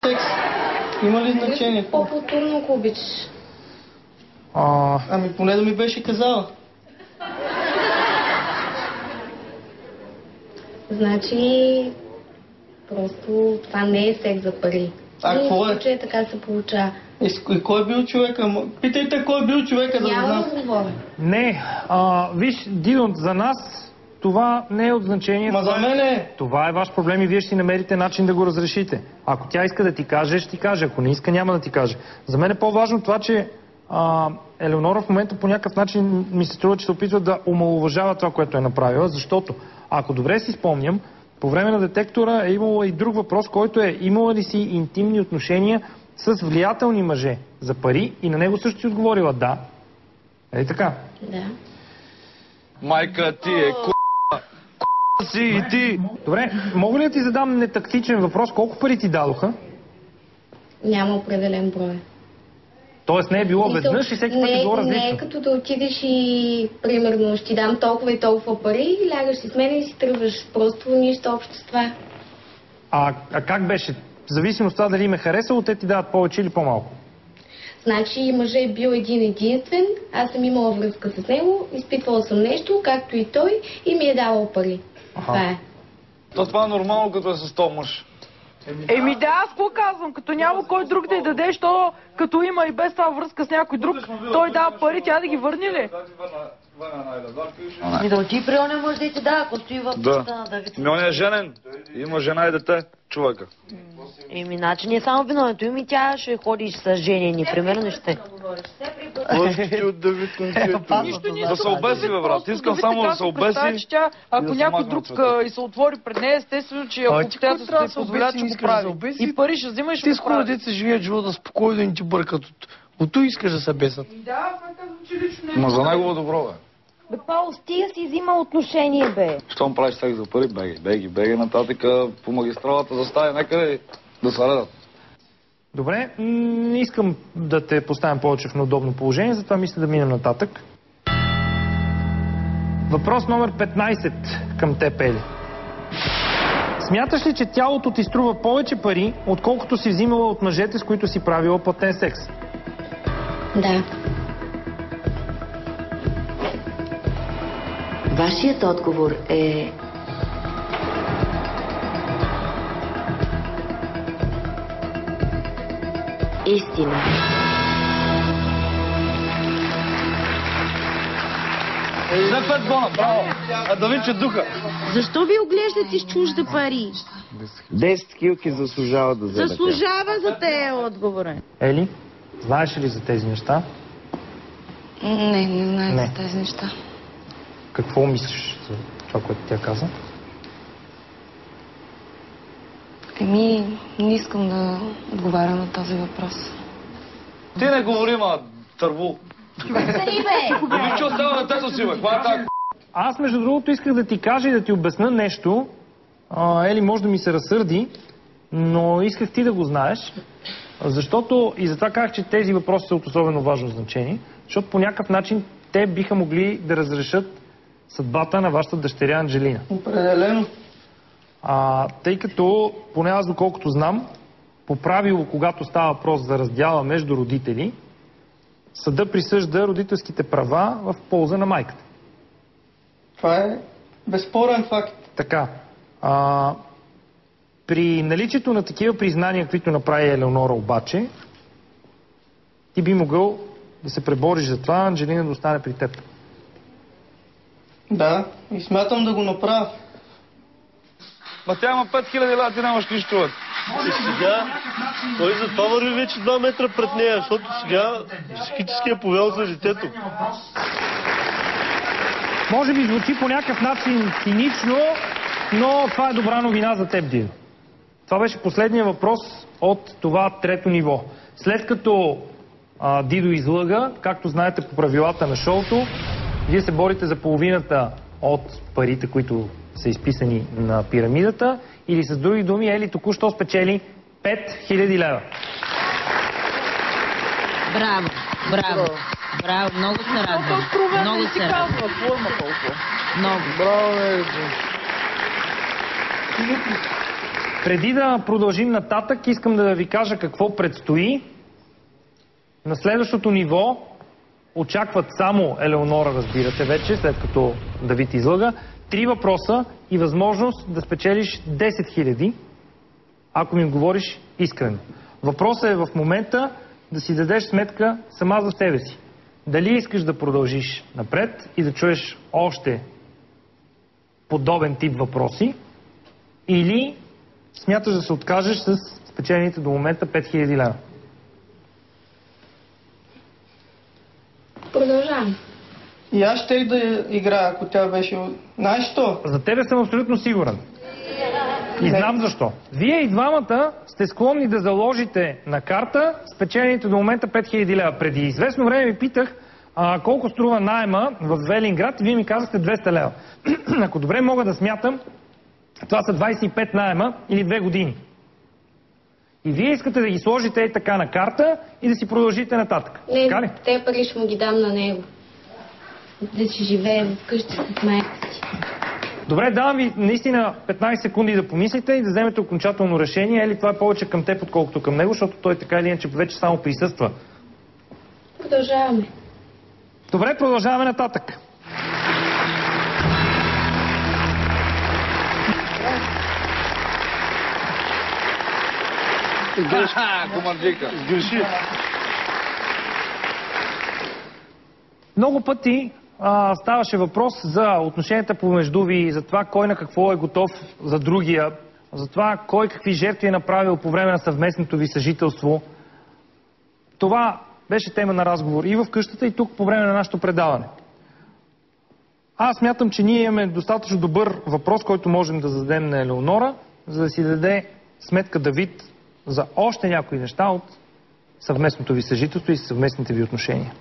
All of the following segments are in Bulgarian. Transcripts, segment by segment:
секс. Има ли значение? По-културно, ако обичаш. Ами поне да ми беше казала. Значи, просто това не е секс за пари. Какво е? Че така се получава. И кой е бил човека? Питайте кой е бил човека, да Няма знам. да говоря. Не, виж, Дидо, за нас това не е от значение. Ма за мен е. Това е ваш проблем и вие ще си намерите начин да го разрешите. Ако тя иска да ти каже, ще ти каже. Ако не иска, няма да ти каже. За мен е по-важно това, че Елеонора в момента по някакъв начин ми се струва, че се опитва да омаловажава това, което е направила, защото, ако добре си спомням, по време на детектора е имало и друг въпрос, който е: имала ли си интимни отношения с влиятелни мъже за пари, и на него също си отговорила да. Ей така? Да. Майка ти е си и ти. Добре, мога ли да ти задам нетактичен въпрос? Колко пари ти дадоха? Няма определен брой. Тоест не е било веднъж и всеки път е било различно? Не е като да отидеш и, примерно, ще ти дам толкова и толкова пари, лягаш си с мен и си тръгваш. Просто нищо общо с това. А как беше? В зависимост от това дали ме харесало, те ти дават повече или по-малко? Значи мъжът е бил един единствен, аз съм имала връзка с него, изпитвала съм нещо, както и той, и ми е давал пари. Това е. Това е нормално, като е с този мъж. Еми да, аз какво казвам? Като няма кой друг да й даде, що като има и без това връзка с някой друг, той дава пари, тя да ги върне ли? И да отиде при оня мъж да ти дава, ако стои в къщата на Давид. Он е женен. Има жена и дете, човека. Еми, значи не е само виновното им и тя ще ходиш с женени, примерно ще. Лъжки от Давид момчето. Да се обеси, бе, брат. Искам само да се обеси. Ако някой друг и се отвори пред нея, естествено, че ако обстоятелствата се позволят, ще го прави. И пари ще взимаш, ще го прави. Ти с деца живеят живота спокойно и не ти бъркат. От той искаш да се бесат. Да, това казвам, че лично не. Ма за негово добро, бе. Бе, Паул, стига си взима отношение, бе. Щом правиш секс за пари, беги нататък по магистралата, застави някъде да се редат. Добре, не искам да те поставям повече в неудобно положение, затова мисля да минем нататък. Въпрос номер 15 към теб, Ели. Смяташ ли, че тялото ти струва повече пари, отколкото си взимала от мъжете, с които си правила платен секс? Да. Вашият отговор е... истина. За 5 бона, браво! А да вича духа. Защо ви оглеждате с чужда пари? 10 килки заслужава да вземе. Заслужава за те отговора. Ели, знаеш ли за тези неща? Не знае за тези неща. Какво мислиш за това, което тя каза? Не искам да отговаря на този въпрос. Ти не говори, ма, тървул. Ами че остава детето си, бе? Каква е тази? Аз, между другото, исках да ти кажа и да ти обясна нещо. Ели може да ми се разсърди, но исках ти да го знаеш, защото и затова казах, че тези въпроси са от особено важно значение, защото по някакъв начин те биха могли да разрешат съдбата на вашата дъщеря Анджелина. Определено. Тъй като, поне аз доколкото знам, по правило, когато става въпрос за раздяла между родители, съда присъжда родителските права в полза на майката. Това е безспорен факт. Така. При наличието на такива признания, които направи Елеонора обаче, ти би могъл да се пребориш за това Анджелина да остане при теб. Да, и смятам да го направя. Ма тя има 5000 лева, ти нямаш нищо, човек. И сега, той затова върви вече 2 метра пред нея, защото сега психически е повел за детето. Може би звучи по някакъв начин цинично, но това е добра новина за теб, Дидо. Това беше последния въпрос от това трето ниво. След като Дидо излъга, както знаете по правилата на шоуто, вие се борите за половината от парите, които са изписани на пирамидата, или с други думи, Ели току-що спечели 5000 лева. Браво, браво, браво, много се радвам. Много се радвам. Много. Браво, Ели. Преди да продължим нататък, искам да ви кажа какво предстои. На следващото ниво очакват само Елеонора, разбирате вече, след като Давид излъга, 3 въпроса и възможност да спечелиш 10 000, ако ми говориш искрено. Въпросът е в момента да си дадеш сметка сама за себе си. Дали искаш да продължиш напред и да чуеш още подобен тип въпроси, или смяташ да се откажеш с спечелените до момента 5000 лева. Продължавам. И аз щех да играя, ако тя беше... Знаеш що? За тебе съм абсолютно сигурен. И знам защо. Вие и двамата сте склонни да заложите на карта спечелените до момента 5000 лева. Преди известно време ви питах колко струва найема в Велинград и вие ми казахте 200 лева. Ако добре мога да смятам, това са 25 найема или 2 години. И вие искате да ги сложите и така на карта и да си продължите нататък. Не, така ли? те пари ще му ги дам на него. Да си живее вкъщи с майка си. Добре, давам ви наистина 15 секунди да помислите и да вземете окончателно решение. Или това е повече към теб, отколкото към него, защото той така или иначе вече само присъства. Продължаваме. Добре, продължаваме нататък. Команджика. Сгреши. Много пъти ставаше въпрос за отношенията помежду ви, за това кой на какво е готов за другия, за това кой какви жертви е направил по време на съвместното ви съжителство. Това беше тема на разговор и в къщата, и тук по време на нашето предаване. Аз смятам, че ние имаме достатъчно добър въпрос, който можем да зададем на Елеонора, за да си даде сметка Давид за още някои неща от съвместното ви съжителство и съвместните ви отношения.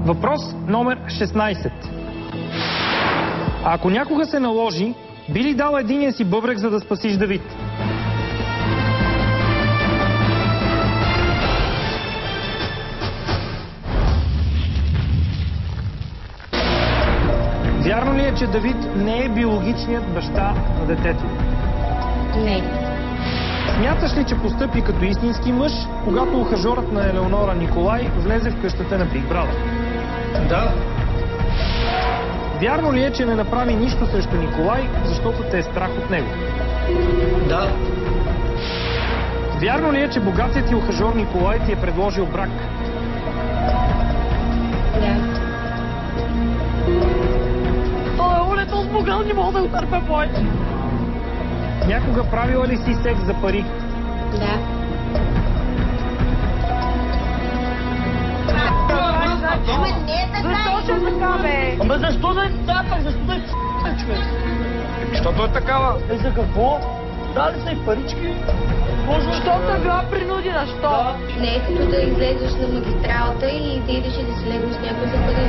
Въпрос номер 16. Ако някога се наложи, би ли дал единия си бъбрек, за да спасиш Давид? Вярно ли е, че Давид не е биологичният баща на детето? Не. Смяташ ли, че постъпи като истински мъж, когато ухажорът на Елеонора Николай влезе в къщата на Big Brother? Да. Вярно ли е, че не направи нищо срещу Николай, защото те е страх от него? Да. Вярно ли е, че богатият ти ухажор Николай ти е предложил брак? Да. Той е улето с богат, не мога да го търпя повече. Някога правила ли си секс за пари? Да. Защо ще е така, бе? Ама защо да е тапък? Защо да е човек? Защото е такава. За какво? Дали са и парички. Защото е била принудена, що? Не е като да излезеш на магистралата и да идеш и да си легнеш с някой за пари.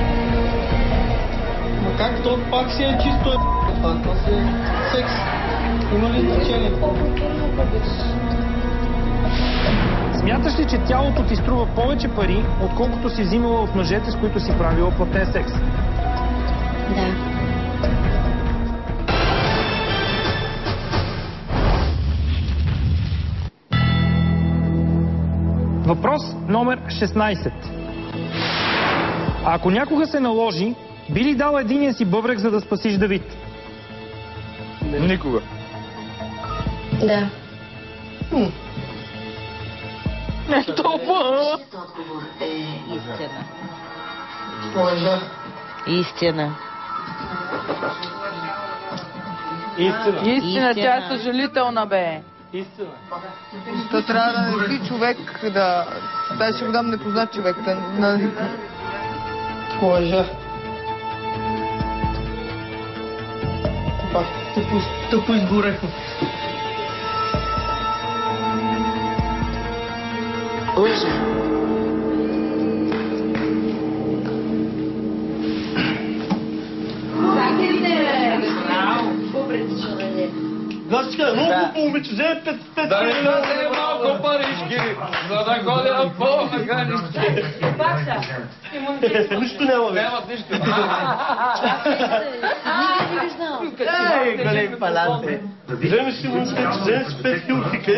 Но как то пак си е чисто това? То си е секс. Има ли значение? По-културно го бъдеш. Смяташ ли, че тялото ти струва повече пари, отколкото си взимала от мъжете, с които си правила платен секс? Да. Въпрос номер 16. Ако някога се наложи, би ли дал единия си бъбрек, за да спасиш Давид? Никога. Да. Не толкова. Отговор е истина. Лъжа. Истина. Истина, тя е съжалителна, бе. То трябва да не си човек, да... Дай ще го дам непознат човек. Лъжа. Тъпо изгорехме. Лъжа. Гостичка, много момиче, вземе 5 Да не даде малко парички, за да ходя по-механички. Нищо няма вече. Нямат нищо. Големи паланте. Вземе си 5 хил тикет.